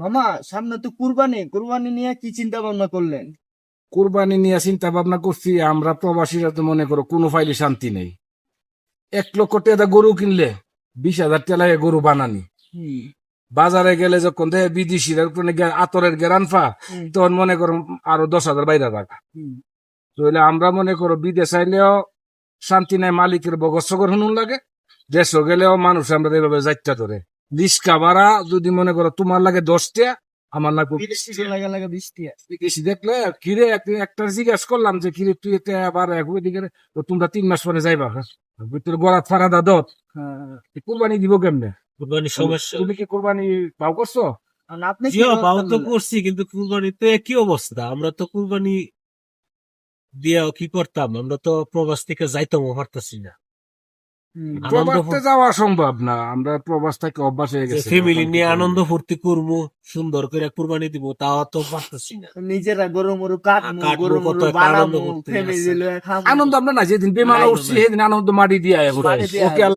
মামা সামনে তো কুরবানি নিয়ে কি চিন্তা ভাবনা করলেন? কোরবানি নিয়ে চিন্তা ভাবনা করছি। আমরা প্রবাসীরা তো মনে করো কোনো ফাইলে শান্তি নেই। 1 লক্ষ টাকা গরু কিনলে 20,000 টাকা গরু বানানি। বাজারে গেলে যখন দেখে বিদেশিরা আতরের গেরান ফা, তখন মনে করো আরো 10,000 বাইরে রাখা। তাহলে আমরা মনে করো বিদেশ আইলেও শান্তি নাই, মালিকের বগসগর হুনুন লাগে। দেশও গেলেও মানুষ আমরা এইভাবে যাইতে ধরে রিস্কা ভাড়া যদি মনে করো তোমার লাগে 10 টাকা, আমার লাগবে লাগে 20 টাকা। বেশি দেখলে কিরে একটা জিজ্ঞাসা করলাম যে কিরে তুই এটা আবার একদিকে তো তোমরা 3 মাস পরে যাইবা, ভিতরে গড়াত ফাড়া দাদত কোরবানি দিব কেমনে? কুরবানি সমস্যা। তুমি কি কোরবানি পাও করছো? আর আপনি কি জিও পাও ব্যবস্থা তো নিলেন? করছি, কিন্তু কুরবানিতে কি অবস্থা, আমরা তো কুরবানি দিয়েও কি করতাম, আমরা তো প্রবাস থেকে যাইতামও পারতাছি না। আনন্দ প্রবাসতে যাওয়া সম্ভব না, আমরা প্রবাস থেকে অভ্যাস হয়ে গেছে। ফ্যামিলি নিয়ে আনন্দ ফুর্তি করবো, সুন্দর করে কুরবানি দিব, তাও তো পারতাছি না। নিজেরা গরু মরু কাটমু, কাটবো, গরু কত মরু একটা আনন্দ বানামু, করতে ফ্যামিলি আছে। লয়ে খামু। আনন্দ আমরা না, যেদিন বেমালা উঠছি সেদিন আনন্দ মাটি দিয়ে মাটি দিয়া ওকে